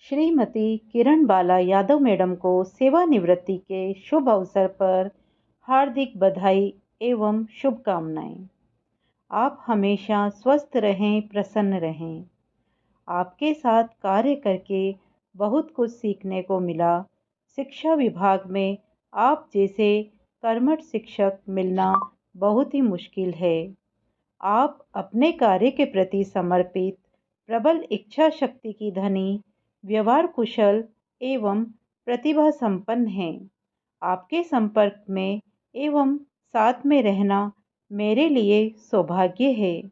श्रीमती किरण बाला Yadav madam को सेवानिवृत्ति के शुभ अवसर पर हार्दिक बधाई एवं शुभकामनाएं। आप हमेशा स्वस्थ रहें, प्रसन्न रहें। आपके साथ कार्य करके बहुत कुछ सीखने को मिला। शिक्षा विभाग में आप जैसे कर्मठ शिक्षक मिलना बहुत ही मुश्किल है। आप अपने कार्य के प्रति समर्पित, प्रबल इच्छा शक्ति की धनी, व्यवहार कुशल एवं प्रतिभा संपन्न हैं। आपके संपर्क में एवं साथ में रहना मेरे लिए सौभाग्य है।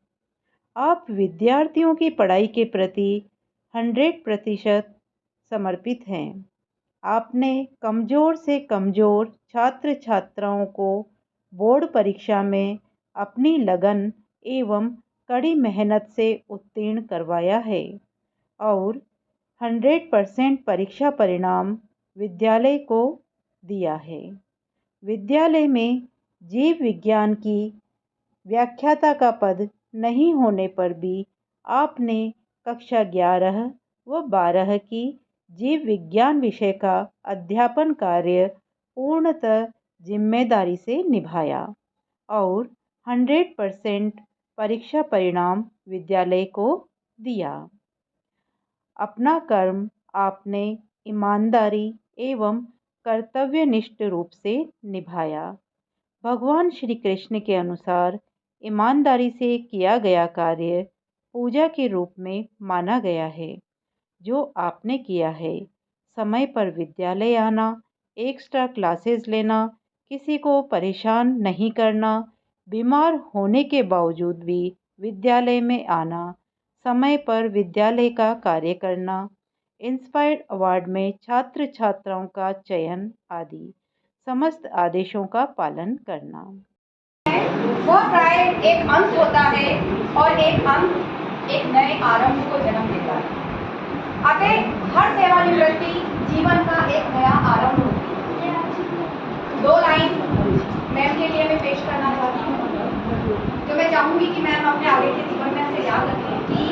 आप विद्यार्थियों की पढ़ाई के प्रति 100% समर्पित हैं। आपने कमज़ोर से कमज़ोर छात्र छात्राओं को बोर्ड परीक्षा में अपनी लगन एवं कड़ी मेहनत से उत्तीर्ण करवाया है और 100% परीक्षा परिणाम विद्यालय को दिया है। विद्यालय में जीव विज्ञान की व्याख्याता का पद नहीं होने पर भी आपने कक्षा 11 व 12 की जीव विज्ञान विषय का अध्यापन कार्य पूर्णतः जिम्मेदारी से निभाया और 100% परीक्षा परिणाम विद्यालय को दिया। अपना कर्म आपने ईमानदारी एवं कर्तव्यनिष्ठ रूप से निभाया। भगवान श्री कृष्ण के अनुसार ईमानदारी से किया गया कार्य पूजा के रूप में माना गया है। जो आपने किया है, समय पर विद्यालय आना, एक्स्ट्रा क्लासेस लेना, किसी को परेशान नहीं करना, बीमार होने के बावजूद भी विद्यालय में आना, समय पर विद्यालय का कार्य करना, इंस्पायर्ड अवार्ड में छात्र छात्राओं का चयन आदि समस्त आदेशों का पालन करना। वह प्राय एक अंत होता है और एक अंत एक नए आरंभ को जन्म देता है। अतः हर सेवानिवृत्ति जीवन का एक नया आरंभ होती है। 2 लाइन मैम के लिए मैं पेश करना चाहती हूँ, जो मैं चाहूंगी कि मैम अपने आगे के जीवन में से याद रखें कि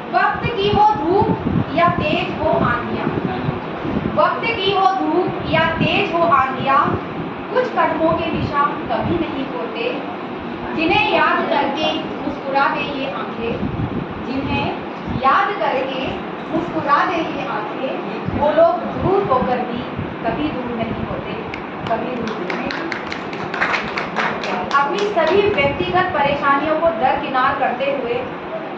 वक्त की हो धूप या तेज हो आंधियां, वक्त की हो धूप या तेज हो आंधियां, कुछ कदमों की दिशा कभी नहीं खोते, जिन्हें याद करके मुस्कुरा दे ये आंखें, जिन्हें याद करके मुस्कुरा दे ये आंखें, वो लोग दूर होकर भी कभी दूर नहीं होते, कभी दूर नहीं। अपनी सभी व्यक्तिगत परेशानियों को दरकिनार करते हुए,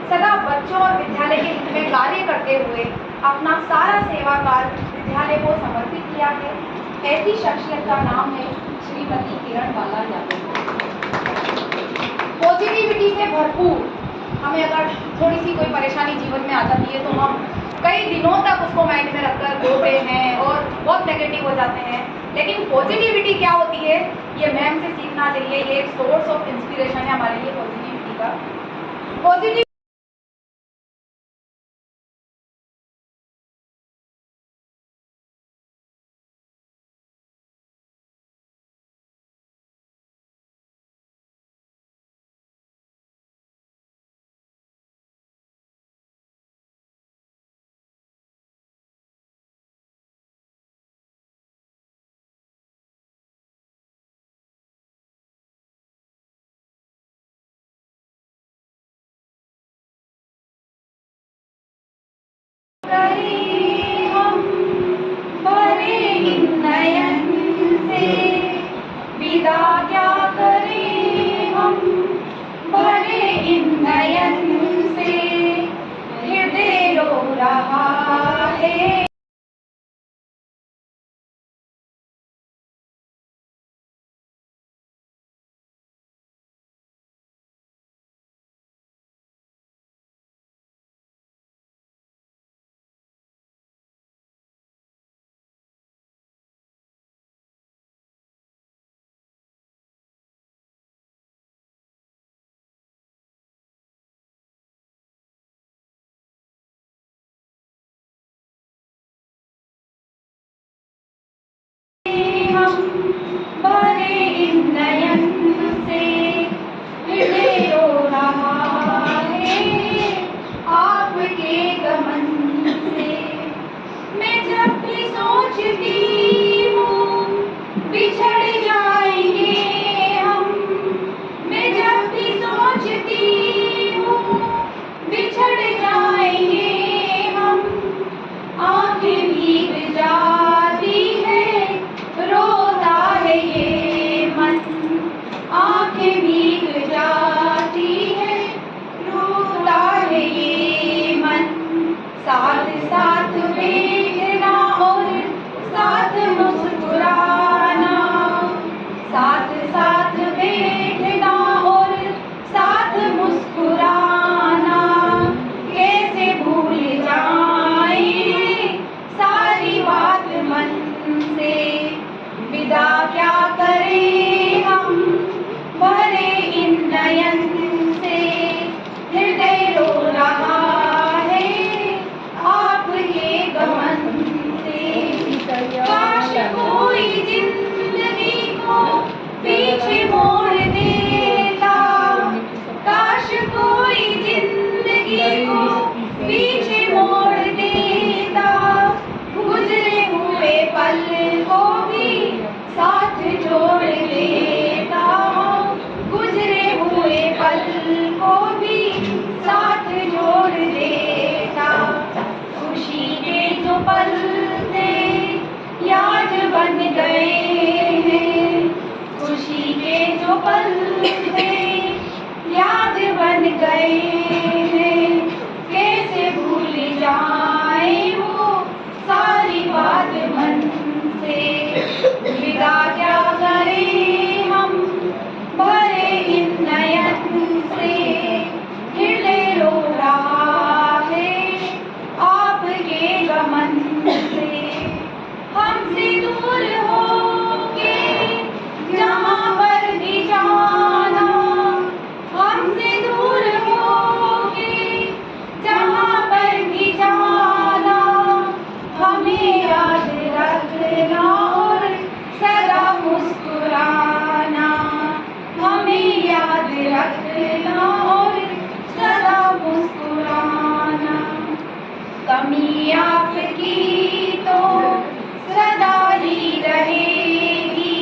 सदा बच्चों और विद्यालय के हित में कार्य करते हुए अपना सारा सेवा काल विद्यालय को समर्पित किया है। ऐसी शख्सियत का नाम है श्रीमती किरण बाला यादव। पॉजिटिविटी से भरपूर। हमें अगर थोड़ी सी कोई परेशानी जीवन में आ जाती है तो हम कई दिनों तक उसको माइंड में रखकर रोते हैं और बहुत नेगेटिव हो जाते हैं, लेकिन पॉजिटिविटी क्या होती है ये मैम से सीखना चाहिए। ये एक सोर्स ऑफ इंस्पिरेशन है हमारे लिए पॉजिटिविटी का। पॉजिटिव हम भरे इन नयन से विदा क्या करें, हम भरे इन नयन से हृदय रो रहा है। साथ साथ बैठना और साथ मुस्कुराना, साथ साथ बैठना और साथ मुस्कुराना, कैसे भूल जाएं सारी बात मन से, विदा क्या करें हम भरे इन नयन से, हृदय रो रहा है आपके गमन से। काश कोई जिंदगी को पीछे मोड़ देता, काश कोई जिंदगी को पीछे मोड़ देता, गुजरे हुए पल को भी साथ जोड़ लेता, गुजरे हुए पल को भी साथ जोड़ देता। खुशी के जो पल थे याद बन गए हैं, खुशी के जो पल थे याद बन गए हैं, कैसे भूल जाए वो सारी बात मन से, विदा क्या करें हम भरे इन नयन से, हृदय रो रहा है आपके गमन से। हमसे दूर होके जहाँ पर भी जाना, हमसे दूर होके जहाँ पर भी जाना, हमें याद रखना और सदा मुस्कुराना, हमें याद रखना और सदा मुस्कुराना। कमी आपकी तो सदा ही रहेगी,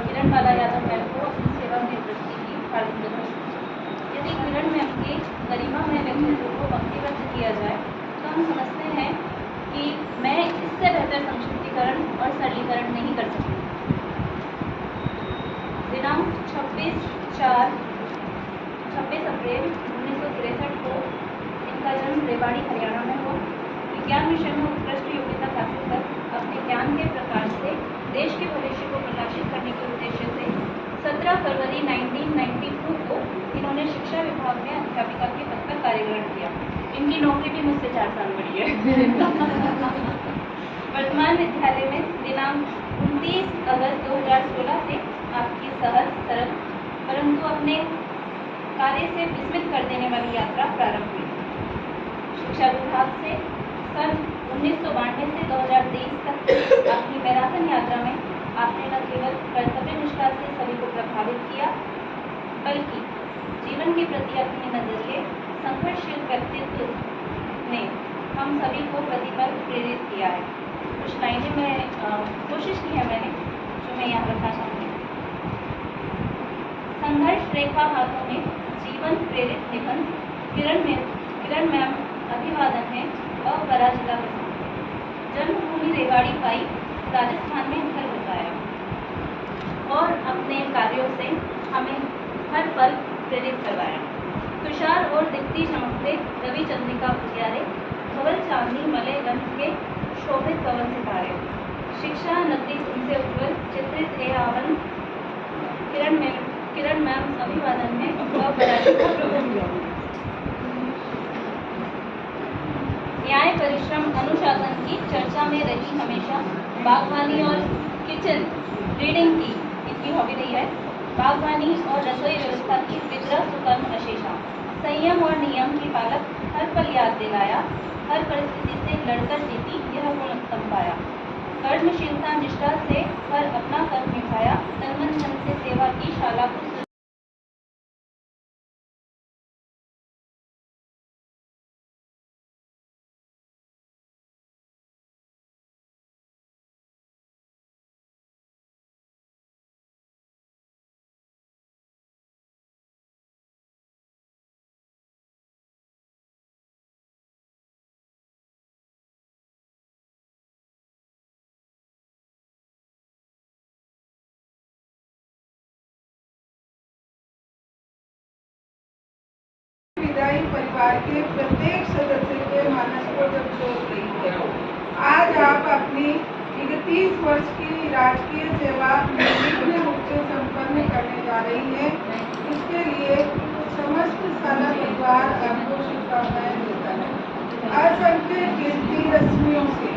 किरण बाला यादव मैम को अपनी सेवा में वृद्धि की हार्दिक बधाई। यदि किरण मैम के गरिमामय व्यक्तित्व को पंक्तिबद्ध किया जाए तो हम समझते हैं कि मैं इससे बेहतर संक्षिप्तीकरण और सरलीकरण नहीं कर सकती। दिनांक 26 अप्रैल 1963 को इनका जन्म रेवाड़ी हरियाणा में हुआ। विज्ञान विषय में उत्कृष्ट योग्यता हासिल कर अपने ज्ञान के प्रकाश से देश के भविष्य को प्रकाशित करने के उद्देश्य से 17 फरवरी 1992 को इन्होंने शिक्षा विभाग में अध्यापिका के पद पर कार्य ग्रहण किया। इनकी नौकरी भी मुझसे 4 साल बड़ी है। वर्तमान विद्यालय में दिनांक 29 अगस्त 2016 से आपकी सहज सरल परंतु अपने कार्य से विस्मित कर देने वाली यात्रा प्रारंभ हुई। शिक्षा विभाग से सन 1992 से 2023 तक अपनी मैराथन यात्रा में आपने न केवल कर्तव्यनिष्ठा से सभी को प्रभावित किया, बल्कि जीवन के प्रति अपने नजरिए संघर्षशील व्यक्तित्व ने हम सभी को प्रतिपल प्रेरित किया है। कुछ लाइनें में कोशिश की है मैंने, जो मैं यहाँ रखना चाहूँगी। संघर्ष रेखा हाथों में जीवन प्रेरित निबंध किरण मैम अभिवादन है अपरा जिला जन्मभूमि रेवाड़ी पाई, राजस्थान में घर बसाया और अपने कार्यों से हमें हर पल प्रेरित करवाया। तुषार और दिखती चमकते रवि चंद्रिका उजियारे, धवल चांदनी मलय गंध के शोभित पवन सितारे, शिक्षा नगरी उनसे उज्ज्वल चित्रित ए आवन किरण मैम अभिवादन में न्याय परिश्रम अनुशासन की चर्चा में रही हमेशा। बागवानी और किचन रीडिंग की इनकी हॉबी रही है। बागवानी और रसोई व्यवस्था की विद्रह सुकर्म अशेषा। संयम और नियम की पालक, हर पल याद दिलाया, हर परिस्थिति से लड़कर जीती, यह गुण उत्तम पाया। कर्मशीलता निष्ठा से हर अपना कर्म निभाया, तन मन धन से सेवा की शाला को उत्तरदायी परिवार के प्रत्येक सदस्य के मानस को जब छोड़ रही है। आज आप अपनी 31 वर्ष की राजकीय सेवा निर्विघ्न रूप से संपन्न करने जा रही है। इसके लिए समस्त सारा परिवार आपको शुभकामनाएं देता है। असंख्य कीर्ति रश्मियों से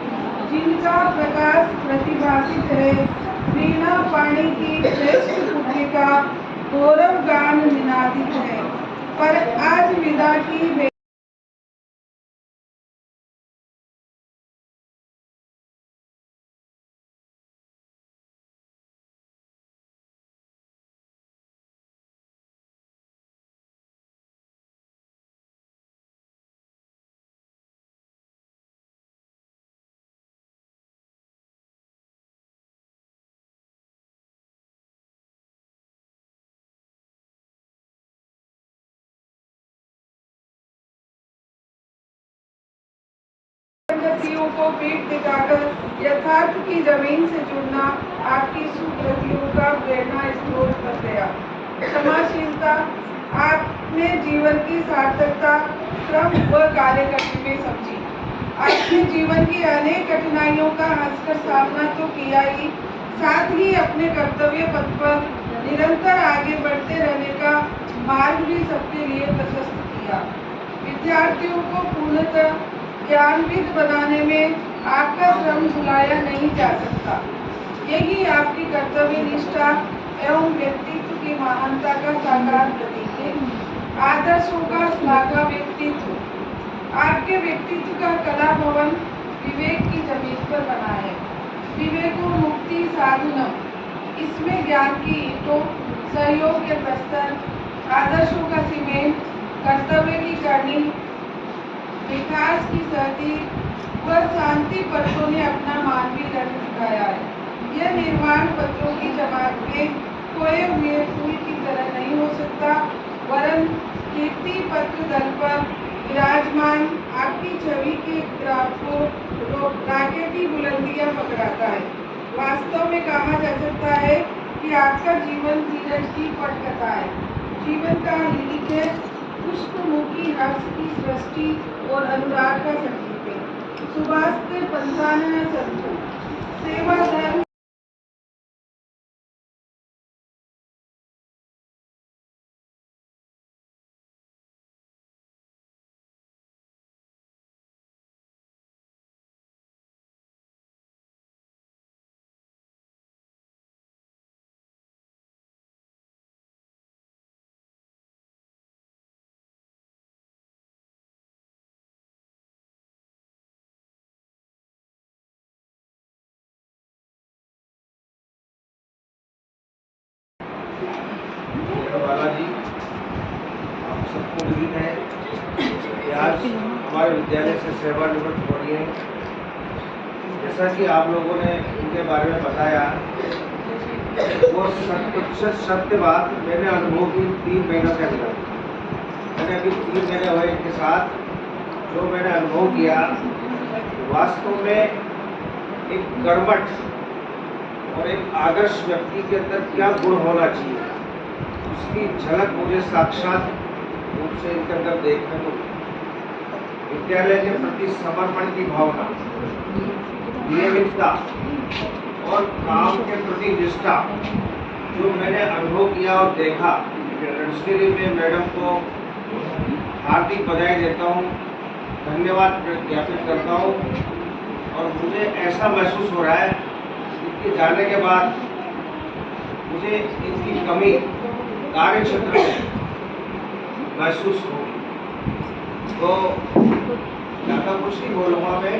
जिनका प्रकाश प्रतिभासित है, वीणा पाणी की श्रेष्ठ पुत्रिका गौरव गान निनादित है, पर आज विदा की गतियों को पीठ दिखाकर यथार्थ की जमीन से जुड़ना आपकी सुकृतियों का प्रेरणा स्रोत बन गया। क्षमाशीलता आपने जीवन की सार्थकता श्रम व कार्य करने में समझी। आपने जीवन की अनेक कठिनाइयों का हंसकर सामना तो किया ही, साथ ही अपने कर्तव्य पथ पर निरंतर आगे बढ़ते रहने का मार्ग भी सबके लिए प्रशस्त किया। विद्यार्थियों को पूर्णतः ज्ञानविद बनाने में आपका श्रम भुलाया नहीं जा सकता। यही आपकी कर्तव्य निष्ठा एवं व्यक्तित्व की महानता का साकार प्रतीक है। आदर्शों का श्लाघा व्यक्तित्व। आपके व्यक्तित्व का कला भवन विवेक की जमीन पर बना है। विवेको मुक्ति साधनम, इसमें ज्ञान की ईंटों, सहयोग के बस्तर, आदर्शों का सीमेंट, कर्तव्य की करनी, विकास की सर्दी व शांति पत्रों ने अपना मानवीय रंग दिखाया है। यह निर्माण पत्रों की जमात के खोए हुए फूल की तरह नहीं हो सकता, वरन कीर्ति पत्र दल पर विराजमान आपकी छवि के ग्राफ को राकेटी बुलंदियां पकड़ाता है। वास्तव में कहा जा सकता है कि आपका जीवन धीरज की पटकथा है, जीवन का लीक है, पुष्पमुखी हर्ष की सृष्टि और अनुराग का संगीत है। सुभाष पंचानन संतु सेवा धर्म बालाजी, आप सबको विदित है कि आज हमारे विद्यालय से सेवानिवृत्त हो रही है। जैसा कि आप लोगों ने इनके बारे में बताया, वो 100% सत्य बात मैंने अनुभव की 3 महीनों के अंदर। मैंने अभी 3 महीने हुए इनके साथ, जो मैंने अनुभव किया वास्तव में एक कर्मठ और एक आदर्श व्यक्ति के अंदर क्या गुण होना चाहिए, उसकी झलक मुझे साक्षात रूप से इनके अंदर देखने को मिली। विद्यालय के प्रति समर्पण की भावना, नियमितता और काम के प्रति निष्ठा जो मैंने अनुभव किया और देखा। रणश्री में मैडम को हार्दिक बधाई देता हूँ, धन्यवाद ज्ञापित करता हूँ। और मुझे ऐसा महसूस हो रहा है इनके जाने के बाद मुझे इनकी कमी कार्य क्षेत्र में महसूस होगी। तो ज़्यादा कुछ नहीं बोलूँगा मैं।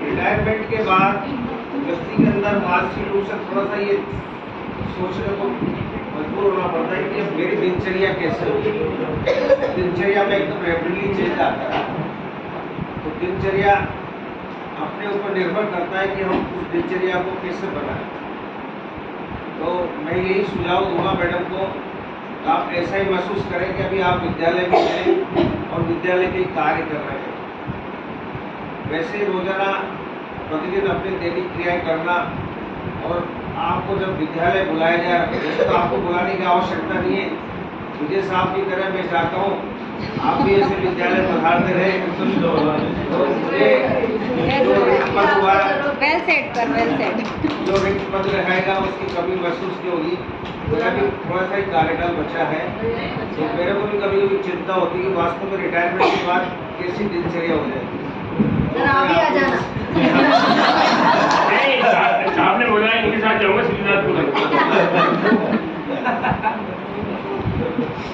रिटायरमेंट के बाद व्यक्ति के अंदर मानसिक रूप से थोड़ा सा ये सोचने को मजबूर होना पड़ता है कि अब मेरी दिनचर्या कैसे होगी। दिनचर्या में एकदम रैपिडली चेंज आता है, तो दिनचर्या अपने ऊपर निर्भर करता है कि हम उस दिनचर्या को कैसे बनाएं। तो मैं यही सुझाव दूंगा मैडम को, आप ऐसा ही महसूस करें कि अभी आप विद्यालय में हैं और विद्यालय के कार्य कर रहे हैं। वैसे रोजाना प्रतिदिन अपनी दैनिक क्रियाएं करना, और आपको जब विद्यालय बुलाया जाए तो आपको बुलाने की आवश्यकता नहीं है, विजय साहब की तरह मैं चाहता हूँ आप भी ऐसे विद्यालय पधारते रहे। तो मुझे जो रिक्त पद हुआ, वेल सेट कर, वेल सेट। जो रिक्त पद रहेगा उसकी कमी महसूस नहीं होगी। मेरा भी थोड़ा सा एक कार्यकाल बचा है, तो मेरे को भी कभी कभी चिंता होती है कि वास्तव में रिटायरमेंट के बाद कैसी दिनचर्या हो जाएगी। सर आप भी आ जाना। साहब ने बोला इनके साथ जाऊंगा सिद्धार्थपुर।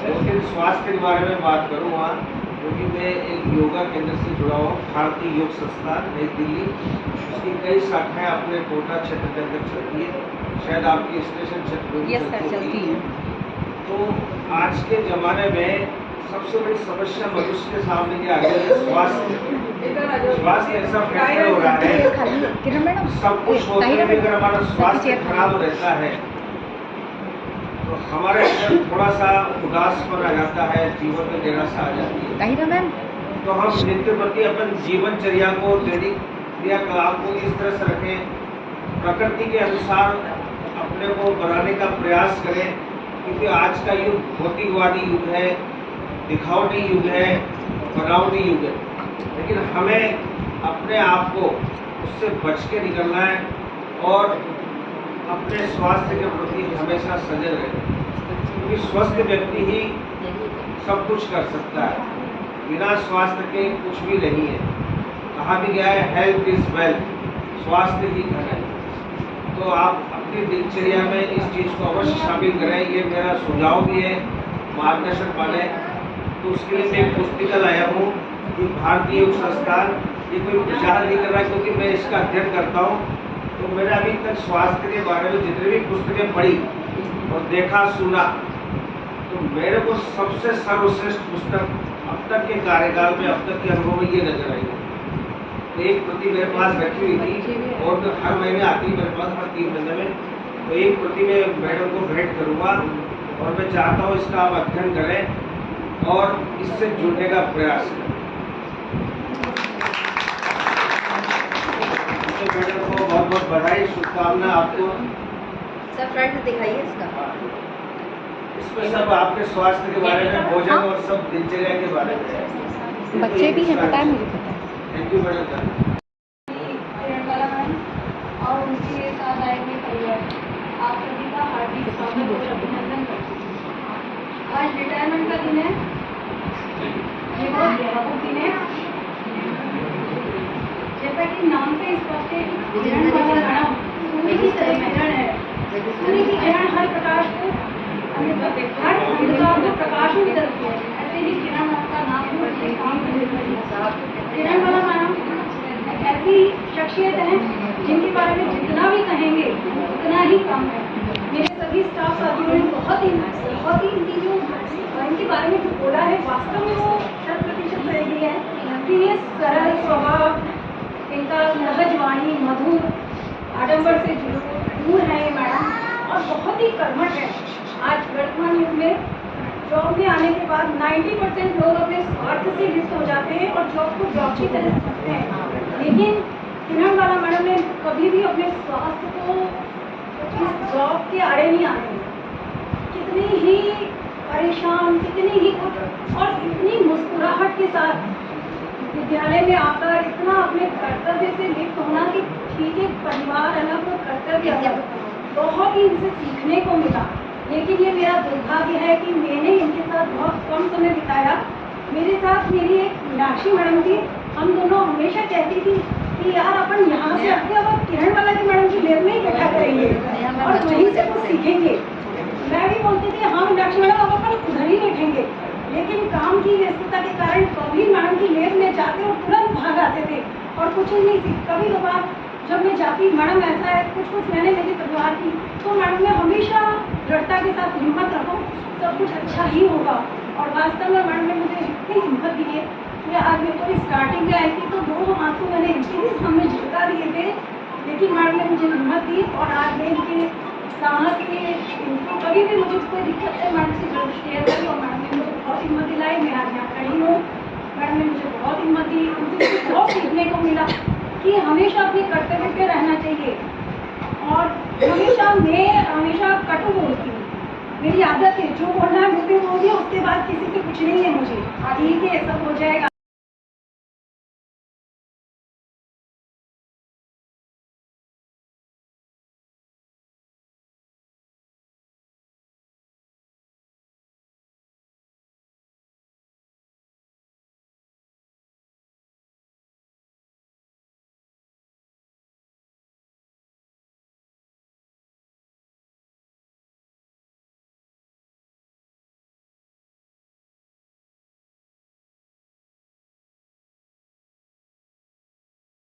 लेकिन स्वास्थ्य के बारे में बात करूँगा, क्योंकि मैं एक योगा केंद्र से जुड़ा हुआ, भारतीय योग संस्थान नई दिल्ली। उसकी कई शाखाएं अपने कोटा क्षेत्र के अंदर चलती है, शायद आपकी स्टेशन क्षेत्र में यस सर, चलती है। तो आज के ज़माने में सबसे बड़ी समस्या मनुष्य के सामने ये आ गई है स्वास्थ्य। स्वास्थ्य ऐसा फैक्टर हो रहा है, सब कुछ होते हुए अगर हमारा स्वास्थ्य खराब रहता है तो हमारे अंदर थोड़ा सा उदासपन आ जाता है, जीवन में निराशा आ जाती है। तो हम नित्य प्रति अपन जीवनचर्या को, दैनिक क्रियाकलाप को इस तरह से रखें, प्रकृति के अनुसार अपने को बनाने का प्रयास करें, क्योंकि आज का युग भौतिकवादी युग है, दिखावटी युग है, बनावटी युग है। लेकिन हमें अपने आप को उससे बच के निकलना है और अपने स्वास्थ्य के प्रति हमेशा सजग रहें, क्योंकि स्वस्थ व्यक्ति ही सब कुछ कर सकता है। बिना स्वास्थ्य के कुछ भी नहीं है। कहा भी गया है हेल्थ इज वेल्थ, स्वास्थ्य ही धन है। तो आप अपनी दिनचर्या में इस चीज़ को अवश्य शामिल करें, ये मेरा सुझाव भी है, मार्गदर्शन पाले। तो उसके लिए मैं एक पुस्तिका लाया हूँ कि भारतीय योग संस्थान, ये कोई प्रचार नहीं कर रहा है क्योंकि मैं इसका अध्ययन करता हूँ। तो मैंने अभी तक स्वास्थ्य के बारे में जितनी भी पुस्तकें पढ़ी और देखा सुना, तो मेरे को सबसे सर्वश्रेष्ठ पुस्तक अब तक के कार्यकाल में, अब तक के अनुभव में ये नजर आई है। तो एक प्रति मेरे पास रखी हुई थी और तो हर महीने आती है मेरे पास, हर 3 महीने में। तो एक प्रति मैं मैडम को भेंट करूँगा और मैं चाहता हूँ इसका आप अध्ययन करें और इससे जुड़ने का प्रयास करें। मैडम को बहुत बहुत बधाई, शुभकामना आपको। सर फ्रंट दिखाइए इसका। इसमें सब आपके स्वास्थ्य के बारे में, भोजन और सब दिनचर्या के बारे में। बच्चे भी हैं, पता है मुझे, पता है। Thank you madam. और उनके साथ आएंगे परिवार, आप सभी का हार्दिक स्वागत और अभिनंदन करती हूँ। आज रिटायरमेंट का दिन है, ये बहुत गौरव दिन है। जैसा कि नाम से स्पष्ट है कि किरण वाला मैडम सूर्य की तरह किरण है। सूर्य की किरण हर प्रकाश को, हर अंधकार को प्रकाश में बदलती है। ऐसे ही किरण का नाम बढ़ते काम किरण वाला मैडम एक ऐसी शख्सियत है जिनके बारे में जितना भी कहेंगे उतना ही कम है। मेरे सभी स्टाफ साथियों ने बहुत ही इनके बारे में जो बोला है, वास्तव में वो 100% सही है कि ये सरल स्वभाव, इनका सहज वाणी, मधुर, आडंबर से दूर है ये मैडम, और बहुत ही कर्मठ है। आज वर्तमान युग में जॉब में आने के बाद 90% लोग अपने स्वार्थ से लिप्त हो जाते हैं और जॉब को जॉब की तरह समझते हैं। लेकिन किरण वाला मैडम ने कभी भी अपने स्वास्थ्य को इस जॉब के आड़े नहीं आने दिया। कितनी ही परेशान, कितनी ही कुछ, और इतनी मुस्कुराहट के साथ विद्यालय में आकर इतना अपने कर्तव्य से लिप्त होना कि ठीक है परिवार अलग और कर्तव्य अलग, बहुत ही इनसे सीखने को मिला। लेकिन ये मेरा दुर्भाग्य है कि मैंने इनके साथ बहुत कम समय बिताया। मेरे साथ मेरी एक मीनाक्षी मैडम थी, हम दोनों हमेशा कहती थी कि यार अपन यहाँ से आते अब किरण वाला की मैडम की लेब में ही बैठा करेंगे और वहीं से कुछ सीखेंगे। मैं भी बोलती थी हाँ मीनाक्षी मैडम अब अपन उधर ही बैठेंगे, लेकिन काम की व्यस्तता के कारण कभी मैडम की लेब में जाते और तुरंत भाग आते थे और कुछ ही नहीं सीख। कभी कभार जब मैं जाती, मैडम ऐसा है कुछ मैंने मेरे परिवार की, तो मैडम ने हमेशा दृढ़ता के साथ हिम्मत रखो, सब कुछ अच्छा ही होगा। और वास्तव में मैडम ने मुझे इतनी हिम्मत दी है कि आज मेरे को स्टार्टिंग में आई थी तो 2 आंसू मैंने इनके भी सामने झलका दिए थे, लेकिन मैडम ने मुझे हिम्मत दी और आज मैं इनके साहस से इनको कभी भी मुझे कोई दिक्कत है मैडम से जरूर शेयर करी और मैडम ने मुझे बहुत हिम्मत दिलाई। मैं आज यहाँ खड़ी हूँ, मैडम ने मुझे बहुत हिम्मत दी, उनसे मुझे बहुत सीखने को मिला कि हमेशा अपने कर्तव्य पे रहना चाहिए। और हमेशा मैं कटु बोलती हूँ, मेरी आदत है, जो बोलना है मुझे बोल दिया, उसके बाद किसी से कुछ नहीं है मुझे। ठीक है, सब हो जाएगा।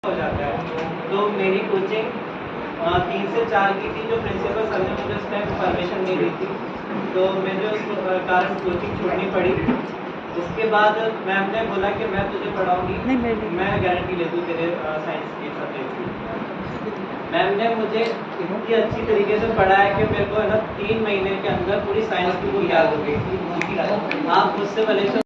हो जाता है। तो मेरी कोचिंग 3 से 4 की थी, जो प्रिंसिपल सर ने मुझे उस टाइम परमिशन नहीं दी थी, तो मुझे उस कारण कोचिंग छोड़नी पड़ी। उसके बाद मैम ने बोला कि मैं तुझे पढ़ाऊंगी, मैं गारंटी ले दूँ तेरे साइंस के सब्जेक्ट की। मैम ने मुझे इतनी अच्छी तरीके से पढ़ाया कि मेरे को है ना 3 महीने के अंदर पूरी साइंस की बुक याद हो गई। आप मुझसे भले से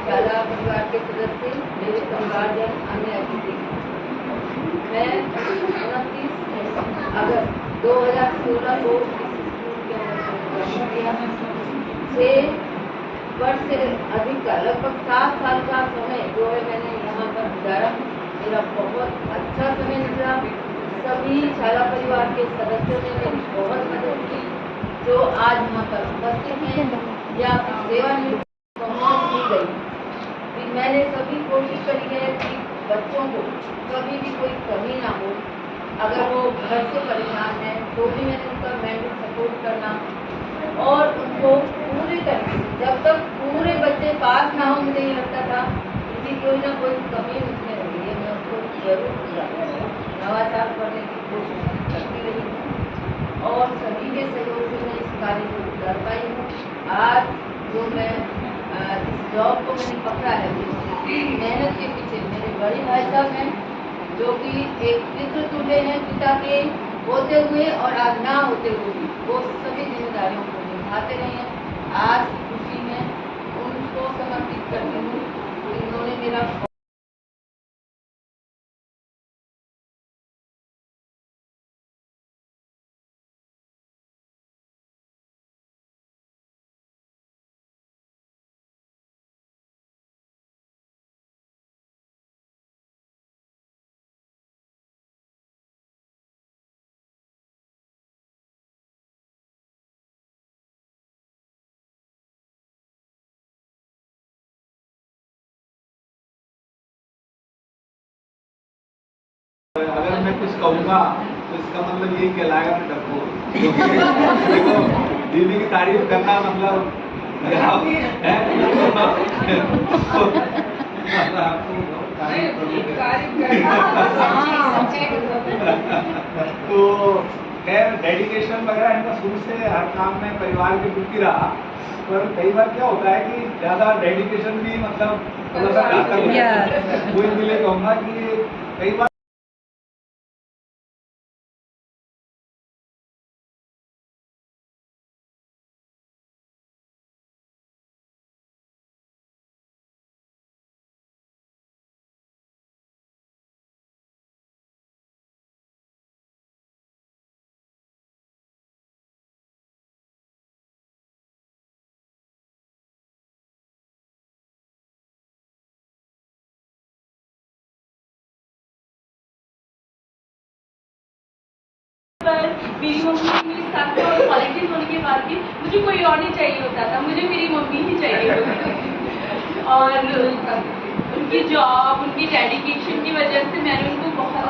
शाला परिवार के सदस्य, मेरे परिवारजन, अन्य अतिथि। मैं 29 अगस्त 2016 को इस स्कूल के अंदर प्रवेश किया। 6 वर्ष से अधिक का, लगभग 7 साल का समय जो है मैंने यहाँ पर गुजारा। मेरा बहुत अच्छा समय निकला। सभी शाला परिवार के सदस्यों ने मेरी बहुत मदद की, जो आज यहाँ पर उपस्थित हैं या सेवानिवृत्त की गई। मैंने सभी कोशिश करी है कि बच्चों को कभी भी कोई कमी ना हो। अगर वो घर से परेशान है तो भी मैंने उनका मेंटल सपोर्ट करना और उनको पूरे तरीके से, जब तक पूरे बच्चे पास ना हो, मुझे ये लगता था कि कोई ना कोई कमी उसमें रही है, मैं उसको जरूर पूरा करूँगा। नवाचार करने की कोशिश करती रही हूँ और सभी के सहयोग से मैं इस कार्य को कर पाई हूँ। आज जो मैं इस जॉब को मैंने पकड़ा है, मेहनत के पीछे मेरे बड़े भाई साहब हैं, जो कि एक पितृ तुल्य हैं पिता के होते हुए और आज ना होते हुए भी वो सभी जिम्मेदारियों को निभाते रहे हैं। आज की खुशी में उनको समर्पित करती हूँ। इन्होंने मेरा अगर मैं कुछ कहूँगा तो इसका मतलब यही कहलाएगा मैं डरपोक। देखो, बीवी की तारीफ करना मतलब तो खैर डेडिकेशन वगैरह इनका शुरू से हर काम में परिवार के प्रति रहा, पर कई बार क्या होता है कि ज्यादा डेडिकेशन भी मतलब थोड़ा सा घातक होता है। वो इसलिए कहूँगा कि कई बार मेरी मम्मी मेरे साथ क्वालिटीज होने के बाद भी मुझे कोई और नहीं चाहिए होता था, मुझे मेरी मम्मी ही चाहिए होती थी। और उनकी जॉब, उनकी डेडिकेशन की वजह से मैंने उनको बहुत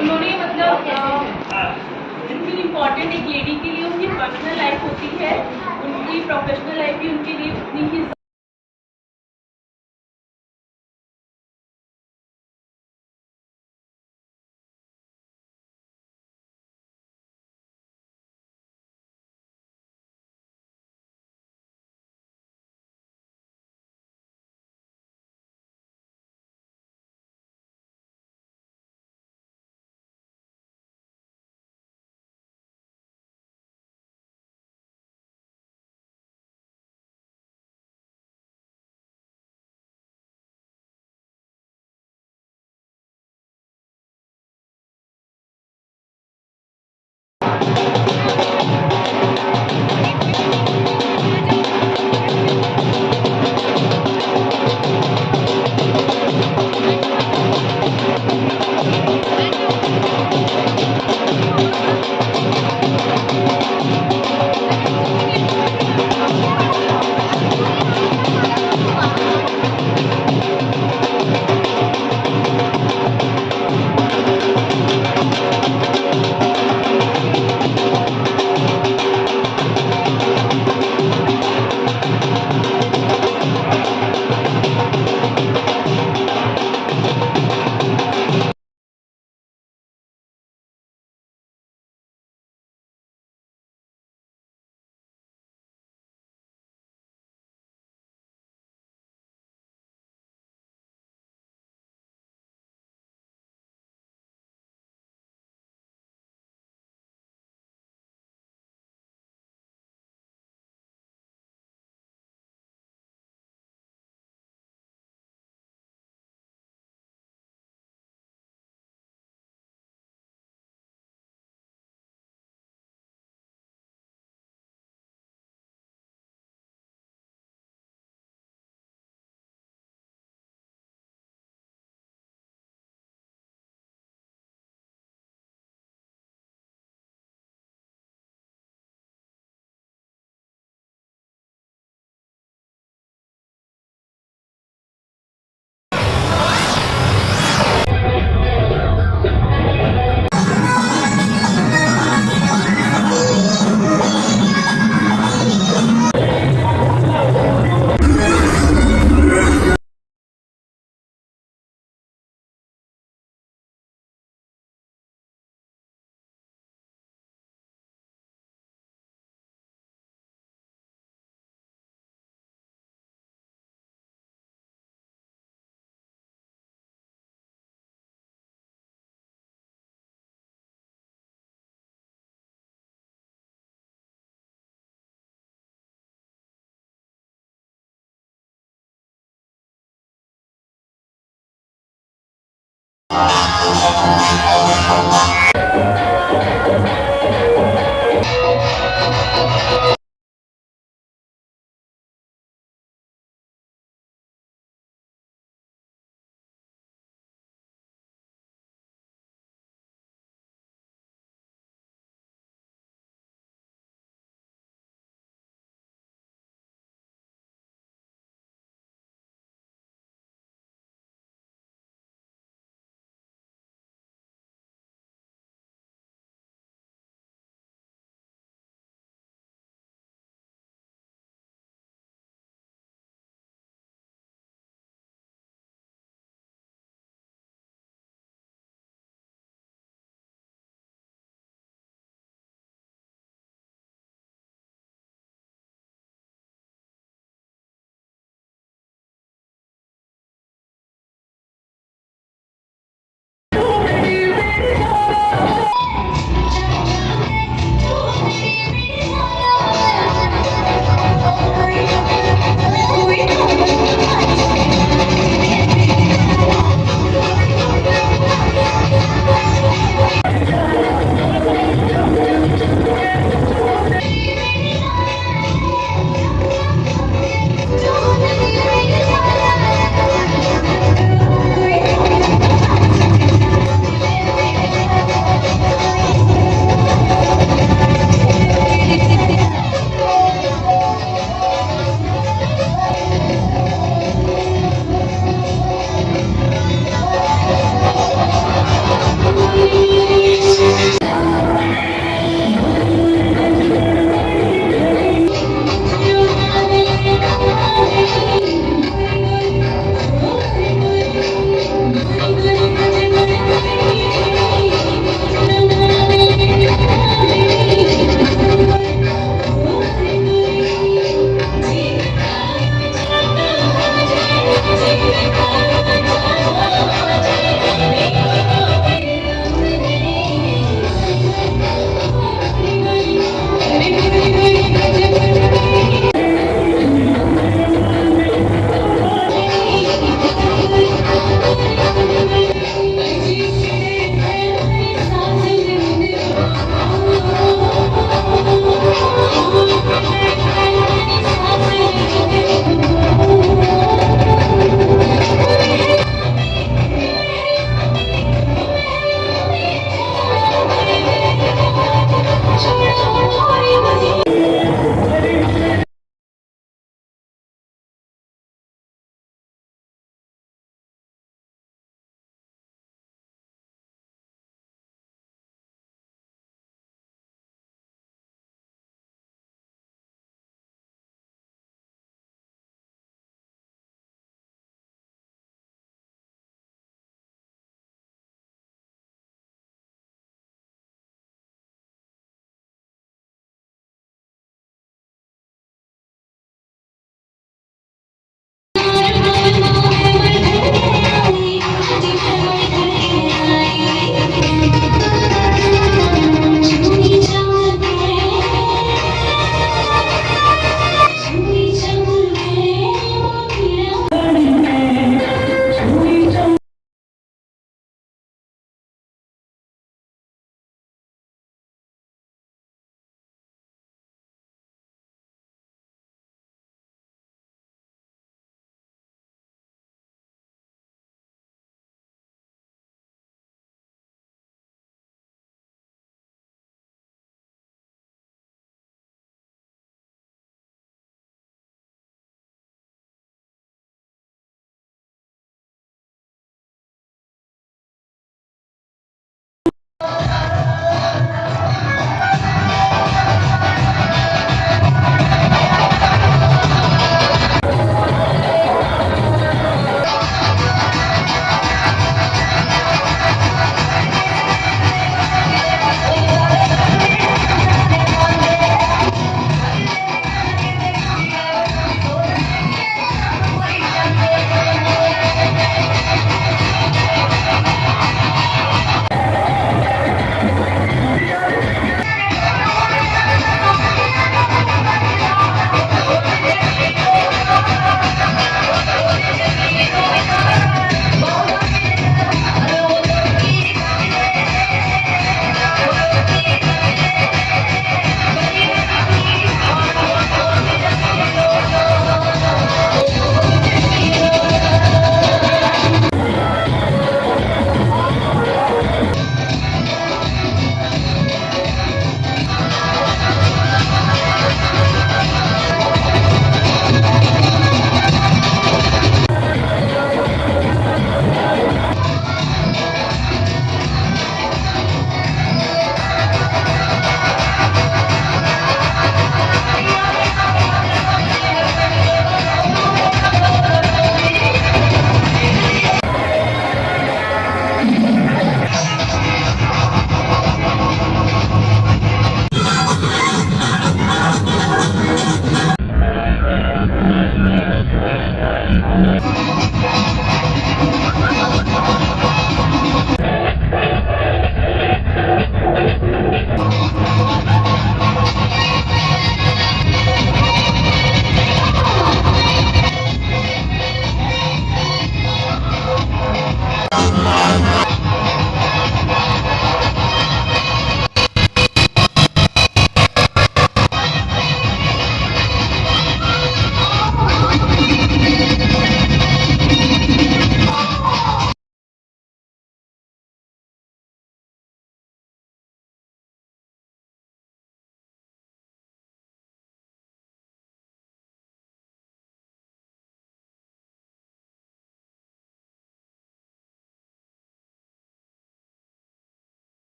उन्होंने मतलब इतनी इम्पोर्टेंट एक लेडी के लिए उनकी पर्सनल लाइफ होती है, उनकी प्रोफेशनल लाइफ भी उनके लिए उतनी ही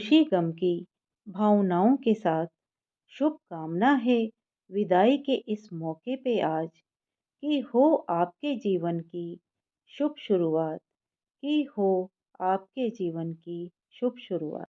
खुशी गम की भावनाओं के साथ शुभकामना है विदाई के इस मौके पे आज कि हो आपके जीवन की शुभ शुरुआत, कि हो आपके जीवन की शुभ शुरुआत।